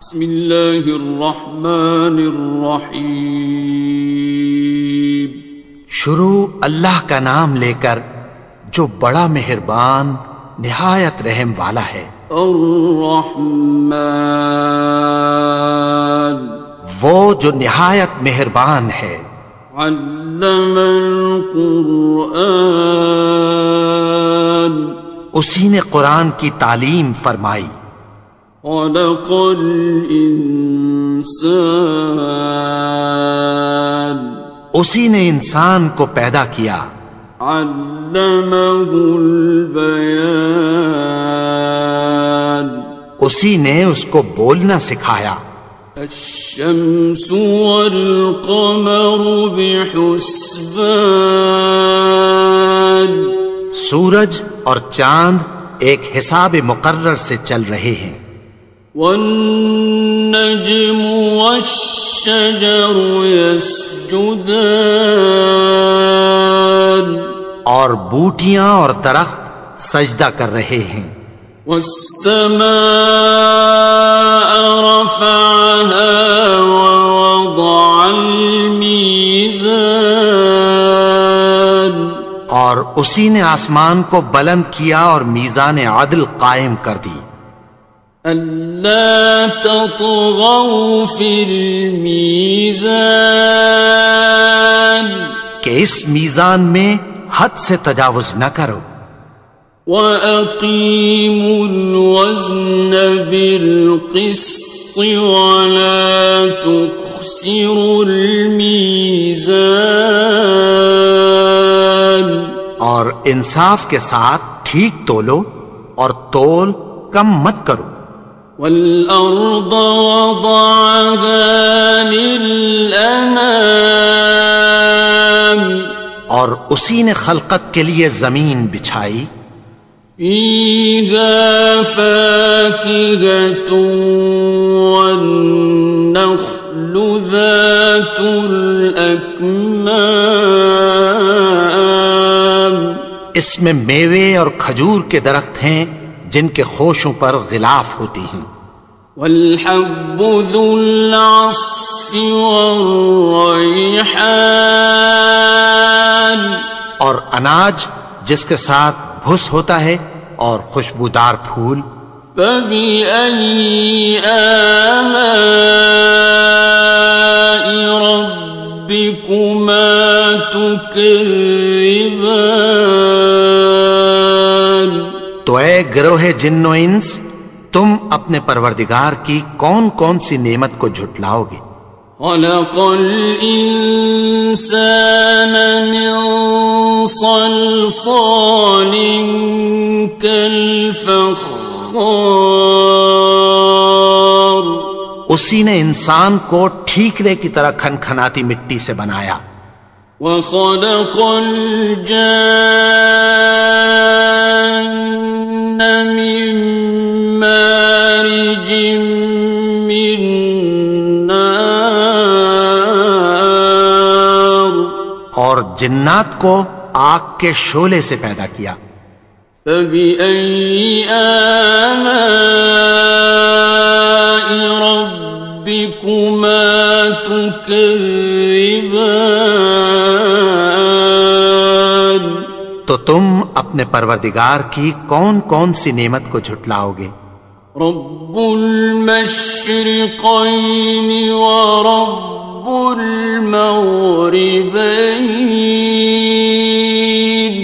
بسم اللہ الرحمن الرحیم۔ شروع اللہ کا نام لے کر جو بڑا مہربان نہایت رحم والا ہے۔ الرحمن، وہ جو نہایت مہربان ہے۔ علم القرآن، اسی نے قرآن کی تعلیم فرمائی۔ خلق الانسان، اسی نے انسان کو پیدا کیا۔ علمہ البیان، اسی نے اس کو بولنا سکھایا۔ الشمس والقمر بحسبان، سورج اور چاند ایک حساب مقرر سے چل رہے ہیں۔ والنجم والشجر يسجدان، اور بوٹیاں اور درخت سجدہ کر رہے ہیں۔ والسماء رفعها ووضع الميزان، اور اسی نے آسمان کو بلند کیا اور میزان عدل قائم کر دی۔ ألا تطغوا في الميزان، کہ اس میزان میں حد سے تجاوز نہ کرو۔ وَأَقِيمُوا الْوَزْنَ بِالْقِسْطِ وَلَا تُخْسِرُوا الْمِيزَانَ، اور انصاف کے ساتھ ٹھیک تولو اور تول کم مت کرو۔ وَالْأَرْضَ وَضَعَهَا لِلْأَنَامِ، اور اسی نے خلقت کے لیے زمین بچھائی۔ فِيهَا فَاكِهَةٌ وَالنَّخْلُ ذَاتُ الْأَكْمَامِ، اس میں میوے اور کھجور کے درخت ہیں جن کے خوشوں پر غلاف ہوتی ہیں۔ وَالْحَبُّ ذُو الْعَصْفِ وَالرَّيْحَانِ، اور اناج جس کے ساتھ بھس ہوتا ہے اور خوشبودار پھول۔ فَبِأَيِّ آلَاءِ رَبِّكُمَا تُكَذِّبَانِ، تو اے گروہ جن و انس، تم اپنے پروردگار کی کون کون سی نعمت کو جھٹلاؤ گے؟ خَلَقَ الْإِنسَانَ مِنْ صَلْصَالٍ كَالْفَخَّارِ، اسی نے انسان کو ٹھیکرے کی طرح کھنکھناتی مٹی سے بنایا۔ وَخَلَقَ الْجَانَّ مِن مَّارِجٍ مِّن نَّارٍ، اور جنات کو آگ کے شعلے سے پیدا کیا۔ فَبِأَيِّ آلَاءِ رَبِّكُمَا تُكَذِّبَانِ، تو تم اپنے پروردگار کی کون کون سی نعمت کو جھٹلاؤ گے؟ رب المشرقین ورب المغربین،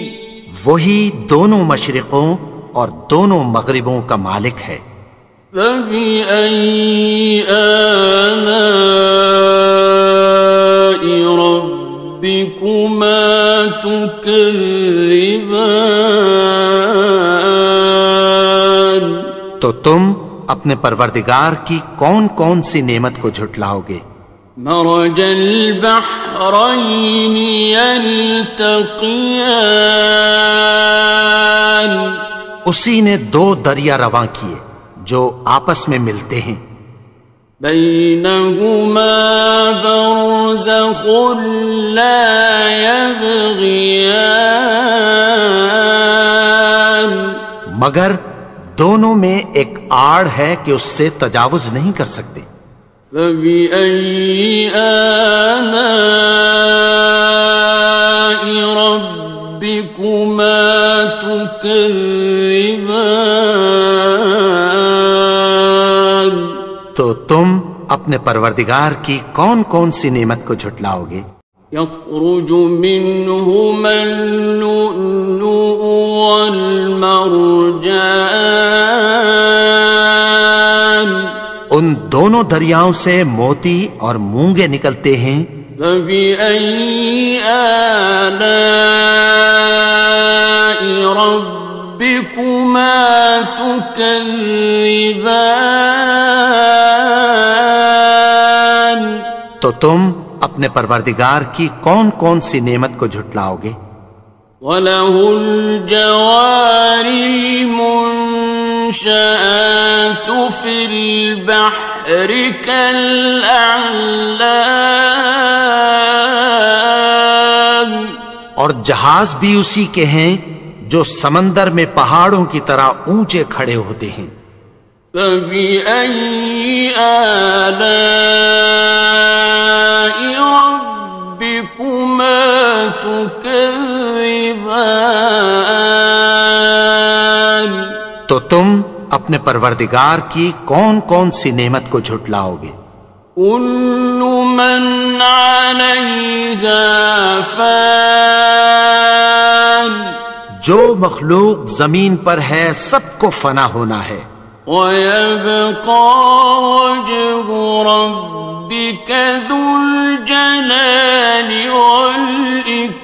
وہی دونوں مشرقوں اور دونوں مغربوں کا مالک ہے۔ فَبِأَيِّ آلَاءِ رَبِّكُمَا تُكَذِّبَانِ، تو تم اپنے پروردگار کی کون کون سی نعمت کو جھٹلاؤ گے؟ مرج البحرین یلتقیان، اسی نے دو دریا رواں کیے جو آپس میں ملتے ہیں۔ بینہما برزخ لا یبغیان، مگر دونوں میں ایک آڑ ہے کہ اس سے تجاوز نہیں کر سکتے۔ فَبِأَيِّ آلَاءِ رَبِّكُمَا تُكَذِّبَانِ؟ تو تم اپنے پروردگار کی کون کون سی نعمت کو جھٹلاؤ گے؟ يخرج منهما اللؤلؤ والمرجان، ان دونوں دریاؤں سے موتی اور مونگے نکلتے ہیں۔ فبأي آلاء ربكما تكذبان؟ تو تم اپنے پروردگار کی کون کون سی نعمت کو جھٹلاؤ گے؟ وَلَهُ الْجَوَارِ الْمُنشَآتُ فِي الْبَحْرِ كَالْأَعْلَامِ، اور جہاز بھی اسی کے ہیں جو سمندر میں پہاڑوں کی طرح اونچے کھڑے ہوتے ہیں۔ فَبِأَيِّ آلَاءِ رَبِّكُمَا تُكَذِّبَانِ؟ تو تم اپنے پروردگار کی کون کون سی نعمت کو جھٹلاؤ گے؟ كُلُّ مَنْ عَلَيْهَا فَانٍ، جو مخلوق زمین پر ہے سب کو فنا ہونا ہے۔ وَيَبْقَى وَجْهُ رَبِّكَ ذُو الْجَلَالِ وَالْإِكْرَامِ،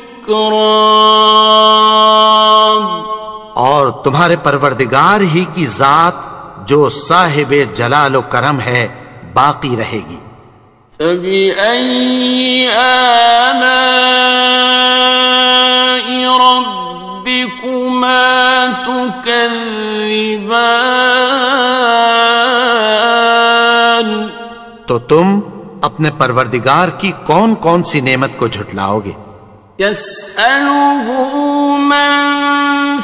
اور تمہارے پروردگار ہی کی ذات جو صاحب جلال و کرم ہے باقی رہے گی۔ فَبِأَيِّ آلَاءِ رَبِّكُمَا تُكَذِّبَانِ؟ تو تم اپنے پروردگار کی کون کون سی نعمت کو جھٹلاؤ گے؟ يَسْأَلُهُ مَن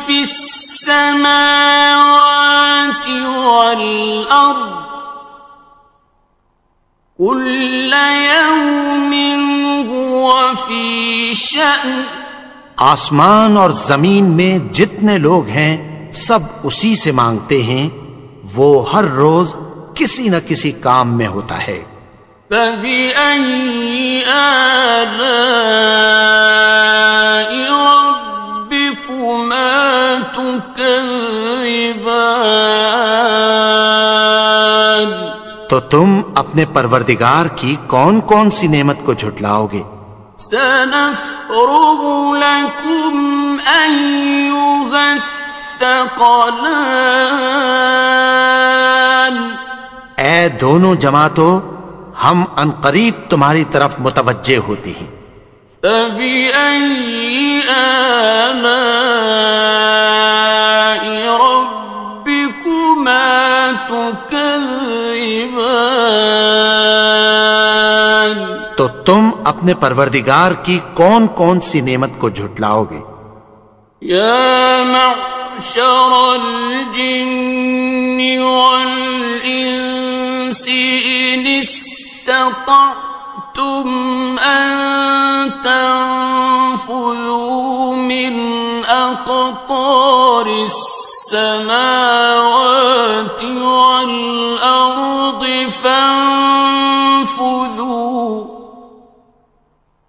فِي السَّمَاوَاتِ وَالْأَرْضِ كُلَّ يَوْمٍ هُوَ فِي شَأْنٍ، آسمان اور زمین میں جتنے لوگ ہیں سب اسی سے مانگتے ہیں، وہ ہر روز کسی نہ کسی کام میں ہوتا ہے۔ فَبِأَيِّ آلَاءِ رَبِّكُمَا تُكَذِّبَانِ؟ تو تم اپنے پروردگار کی کون کون سی نعمت کو جھٹلاؤ گے؟ سَنَفْرُغُ لَكُمْ أَيُّهَ الثَّقَلَانِ، اے دونوں جماعتوں، ہم عنقریب تمہاری طرف متوجہ ہوتے ہیں۔ فَبِأَيِّ آلَاءِ رَبِّكُمَا تُكَذِّبَانِ؟ تو تم اپنے پروردگار کی کون کون سی نعمت کو جھٹلاؤ گے؟ يَا مَعْشَرَ الْجِنِّ وَالْإِنسِ إِنِ اسْتَطَعْتُمْ أَن تَنفُذُوا مِنْ أَقْطَارِ السَّمَاوَاتِ وَالْأَرْضِ فَانفُذُوا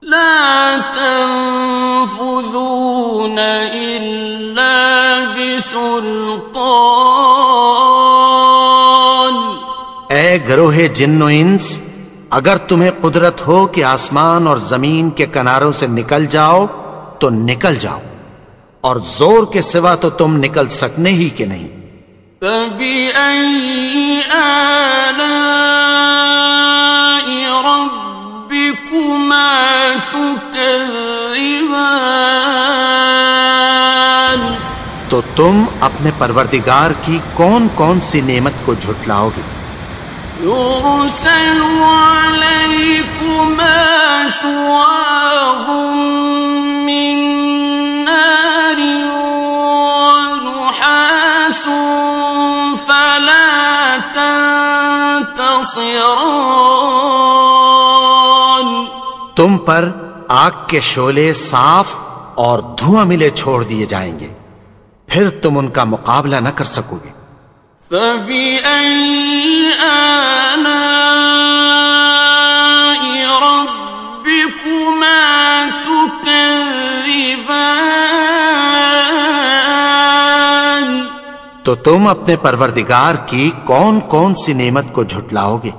لَا تَنفُذُونَ إِلَّا بِسُلْطَانٍ۔ اے گروہ جن و انس، اگر تمہیں قدرت ہو کہ آسمان اور زمین کے کناروں سے نکل جاؤ تو نکل جاؤ، اور زور کے سوا تو تم نکل سکنے ہی کہ نہیں۔ فَبِأَيِّ آلَاءِ رَبِّكُمَا تُكَذِّبَانِ؟ تو تم اپنے پروردگار کی کون کون سی نعمت کو جھٹلاؤ گے؟ يُرْسَلُ عَلَيْكُمَا شُوَاظٌ مِّن نَّارٍ وَنُحَاسٌ فَلَا تبصران. تم پر آگ کے شعلے صاف اور دھواں ملے چھوڑ دیے جائیں گے، پھر تم ان کا مقابلہ نہ کر سکو گے۔ فَبِأَيِّ آلَاءِ رَبِّكُمَا تُكَذِّبَانِ. تو تم اپنے پروردگار کی کون کون سی نعمت کو جھٹلاؤ گے؟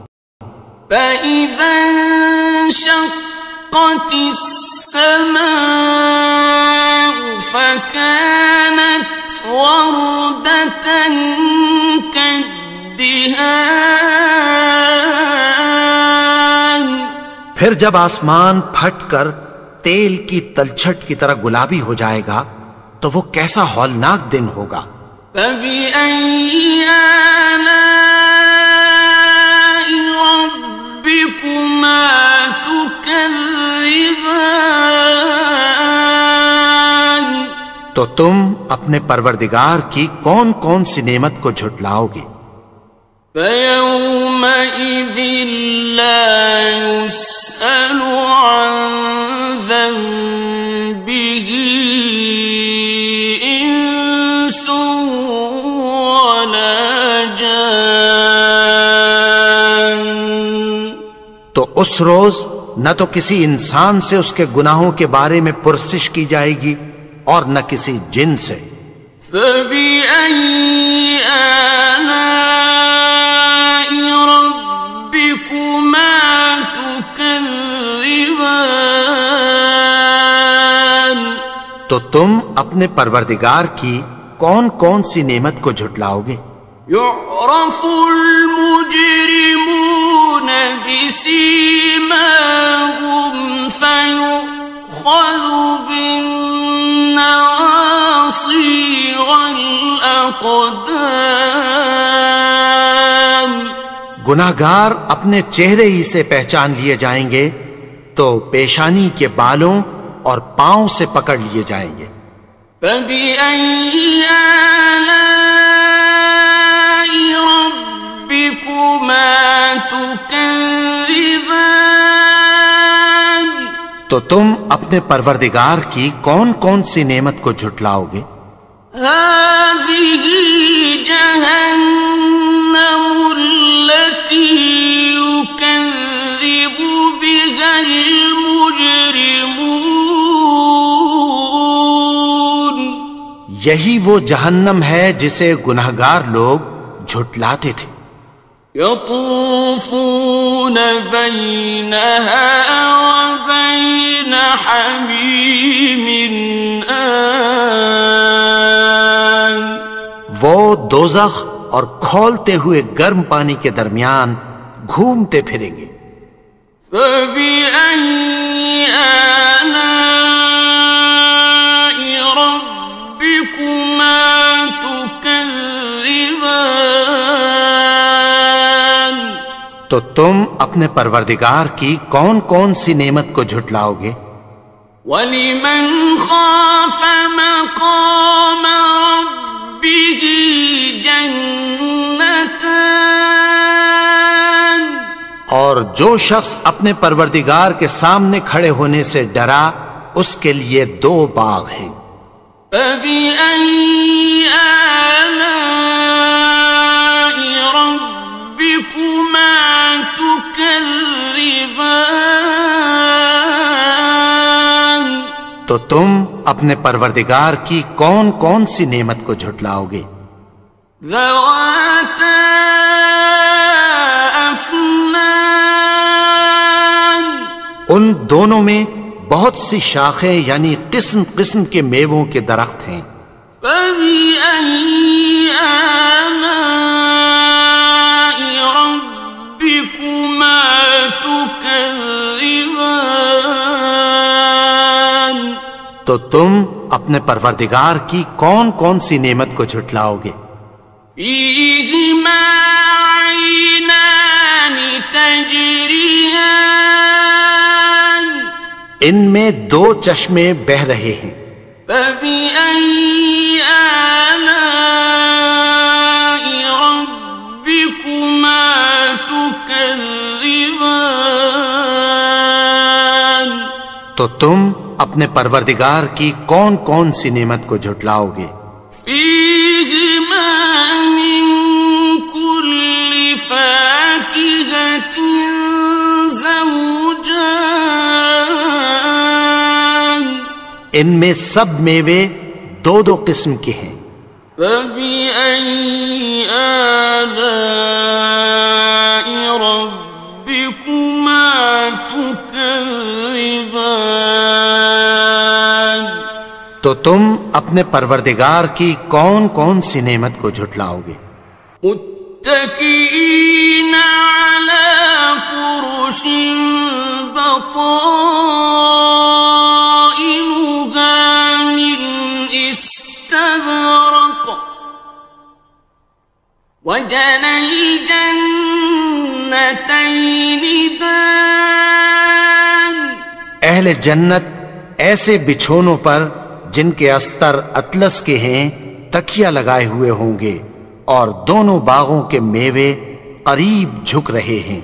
فَإِذَا انشَقَّتِ السَّمَاءُ فَكَانَتْ وَرْدَةً كَالدِّهَانِ. پھر جب آسمان پھٹ کر تیل کی تلچھٹ کی طرح گلابی ہو جائے گا تو وہ کیسا ہولناک دن ہوگا۔ فَبِأَيِّ آلَاءِ رَبِّكُمَا تُكَذِّبَانِ. تو تم اپنے پروردگار کی کون کون سی نعمت کو جھٹلاؤ گے؟ فَيَوْمَئِذٍ لَا يُسْأَلُ عَنْ ذَنبِهِ إِنسٌ وَلَا جَانٌ. تو اس روز نہ تو کسی انسان سے اس کے گناہوں کے بارے میں پرسش کی جائے گی اور نہ کسی جن سے۔ فَبِأَيِّ آلَاءِ رَبِّكُمَا تُكَذِّبَانِ. تو تم اپنے پروردگار کی کون کون سی نعمت کو جھٹلاؤ گے؟ يُعْرَفُ الْمُجْرِمُونَ بِسِيمَاهُمْ فَيُؤْخَذُ بِالنَّوَاصِي وَالْأَقْدَامِ. گناہگار اپنے چہرے ہی سے پہچان لیے جائیں گے تو پیشانی کے بالوں اور پاؤں سے پکڑ لیے جائیں گے۔ فَبِأَيِّ آلَاءِ رَبِّكُمَا تُكَذِّبَانِ. تو تم اپنے پروردگار کی کون کون سی نعمت کو جھٹلاؤ گے؟ هَذِهِ جَهَنَّمُ الَّتِي يُكَذِّبُ بِهَا الْمُجْرِمُونَ. یہی وہ جہنم ہے جسے گناہگار لوگ جھٹلاتے تھے۔ يَطُوفُونَ بَيْنَهَا وَبَيْنَ حَمِيمٍ آنٍ. وہ دوزخ اور کھولتے ہوئے گرم پانی کے درمیان گھومتے پھریں گے۔ فَبِأَيِّ آلَاءِ رَبِّكُمَا تُكَذِّبَانِ. تو تم اپنے پروردگار کی کون کون سی نعمت کو جھٹلاؤ گے؟ وَلِمَنْ خَافَ مَقَامَ رَبِّهِ جَنَّتَانِ. اور جو شخص اپنے پروردگار کے سامنے کھڑے ہونے سے ڈرا اس کے لیے 2 باغ ہیں۔ فَبِأَيِّ آلَاءِ رَبِّكُمَا تُكَذِّبَانِ. تو تم اپنے پروردگار کی کون کون سی نعمت کو جھٹلاؤ گے؟ ذَوَاتَا أَفْنَانٍ. ان دونوں میں بہت سی شاخیں یعنی قسم قسم کے میووں کے درخت ہیں۔ فَبِأَيِّ آلَاءِ رَبِّكُمَا تُكَذِّبَانِ. تو تم اپنے پروردگار کی کون کون سی نعمت کو جھٹلاؤ گے؟ فِيهِمَا عَيْنَانِ تَجْرِيَانِ. ان میں 2 چشمے بہ رہے ہیں۔ فَبِأَيِّ آلَاءِ رَبِّكُمَا تُكَذِّبَانِ. تكذبان تو تم اپنے پروردگار کی کون کون سی نعمت کو جھٹلاؤ گے؟ فيهما من كل فاكهة زوجان ان میں سب میوے دو دو قسم کے ہیں۔ فبأي آلاء ربكما تكذبان تو تم اپنے پروردگار کی کون کون سی نعمت کو جھٹلاؤ گے؟ متكئين على فرش بطائنها من استبرق وجنى الجنتين دان اہل جنت ایسے بچھونوں پر جن کے استر اطلس کے ہیں تکیہ لگائے ہوئے ہوں گے اور دونوں باغوں کے میوے قریب جھک رہے ہیں۔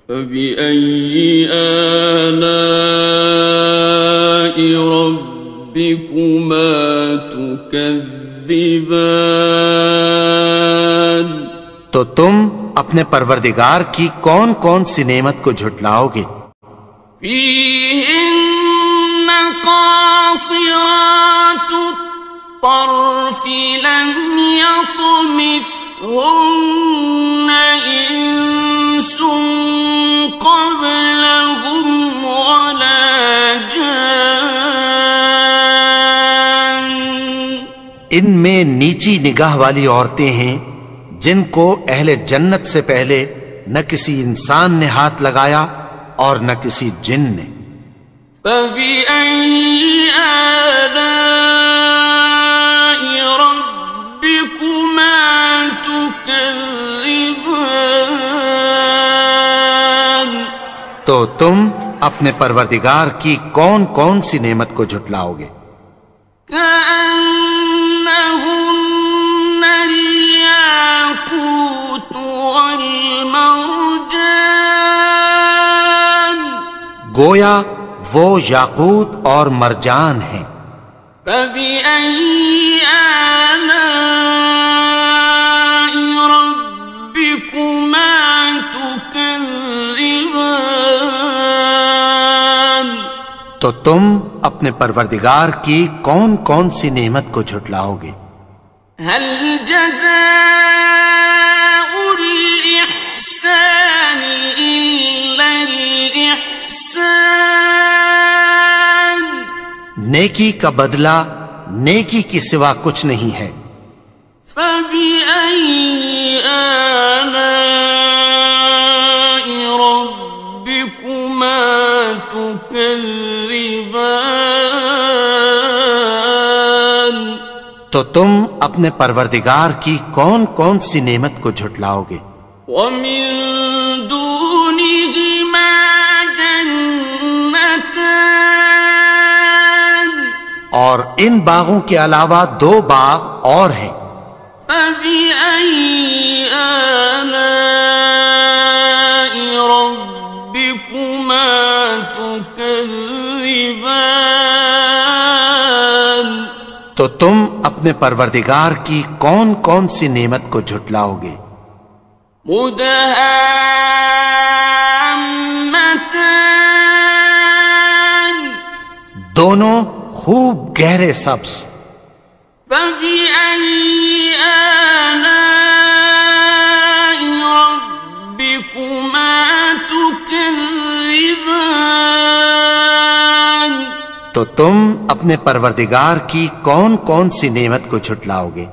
فبأي آلاء ربكما تكذبان تو تم اپنے پروردگار کی کون کون سی نعمت کو جھٹلاؤ گے؟ فيهن قاصرات الطرف لم يطمثهن إنس قبلهم ولا جان ان میں نیچی نگاہ والی عورتیں ہیں جن کو اہل جنت سے پہلے نہ کسی انسان نے ہاتھ لگایا اور نہ کسی جن نے۔ فبأي آلاء ربكما تكذبان تو تم اپنے پروردگار کی کون کون سی نعمت کو جھٹلاؤ گے؟ كأنهن الياقوت والمرجان گویا وہ یاقوت اور مرجان ہیں۔ فبأي آلاء ربكما تكذبان تو تم اپنے پروردگار کی کون کون سی نعمت کو جھٹلاؤ گے؟ هل جزاء الإحسان إلا الإحسان نیکی کا بدلہ نیکی کی سوا کچھ نہیں ہے۔ فبأي آلاء ربكما تكذبان تو تم اپنے پروردگار کی کون کون سی نعمت کو جھٹلاؤ گے؟ ومن دونهما جنتان اور ان باغوں کے علاوہ دو باغ اور ہیں۔ فبأي آلاء ربكما تكذبان تو تم اپنے پروردگار کی کون کون سی نعمت کو جھٹلاؤ گے؟ مدهامتان دونوں خوب گہرے سبز۔ فبأي آلاء ربكما تكذبان تو تم اپنے پروردگار کی کون کون سی نعمت کو جھٹلاؤ گے؟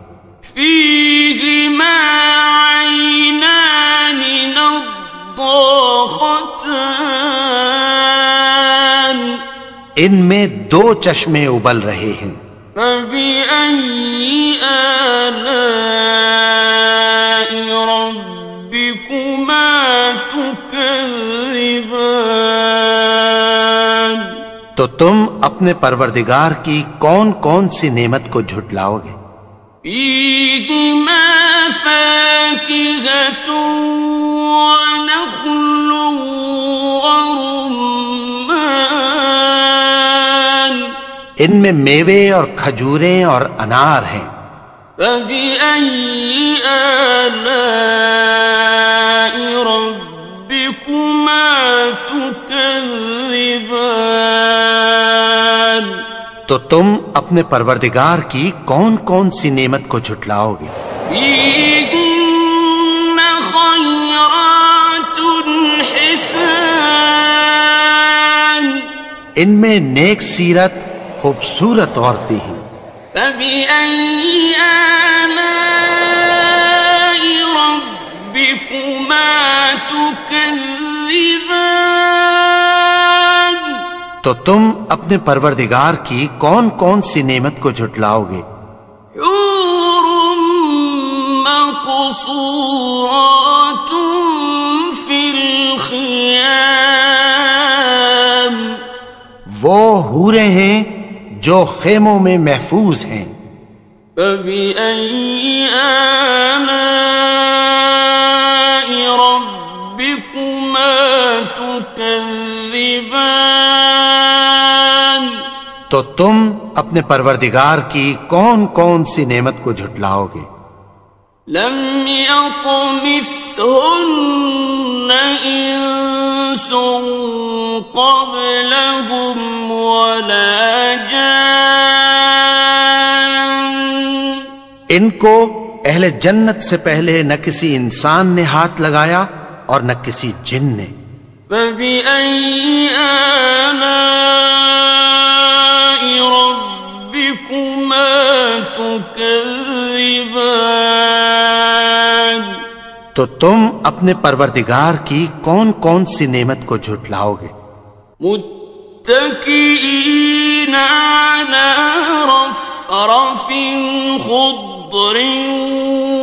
فيهما عينان نضاختان ان میں دو چشمے ابل رہے ہیں۔ فبأي آلاء ربكما تكذبان تو تم اپنے پروردگار کی کون کون سی نعمت کو جھٹلاؤ گے؟ فيهما فاكهة ونخل ان میں میوے اور کھجوریں اور انار ہیں۔ فبأي آلاء ربكما تكذبان؟ تو تم اپنے پروردگار کی کون کون سی نعمت کو جھٹلاؤ گے؟ فيهن خيرات حسان، ان میں نیک سیرت خوبصورت عورتیں ہیں۔ فبأي آلاء ربكما تكذبان؟ تو تم اپنے پروردگار کی کون کون سی نعمت کو جھٹلاؤ گے؟ حور مقصورات في الخيام، وہ حوریں ہیں جو خیموں میں محفوظ ہیں۔ فبأي آلاء ربكما تكذبان؟ تو تم اپنے پروردگار کی کون کون سی نعمت کو جھٹلاؤ گے؟ لم يطمثهن إنس قبلهم ولا جان، ان کو اہل جنت سے پہلے نہ کسی انسان نے ہاتھ لگایا اور نہ کسی جن نے۔ فبأي آلاء ربكما تكذبان؟ تو تم اپنے پروردگار کی کون کون سی نعمت کو جھٹلاؤ گے؟ متكئين على رفرف خضر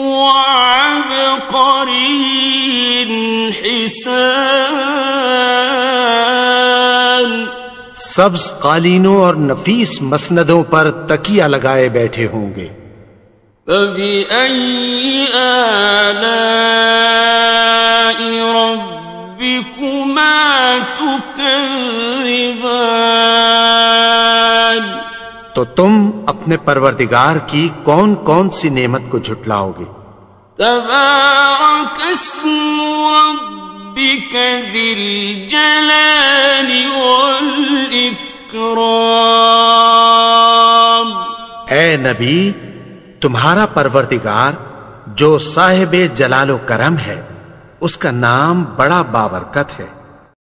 وعبقري حسان، سبز قالینوں اور نفیس مسندوں پر تکیہ لگائے بیٹھے ہوں گے۔ فبأي آلاء ربكما تكذبان؟ تو تم اپنے پروردگار کی کون کون سی نعمت کو جھٹلاؤ گے؟ تبارك اسم ربك ذي الجلال والإكرام۔ اے نبی، تمہارا پروردگار جو صاحب جلال و کرم ہے، اس کا نام بڑا بابرکت ہے۔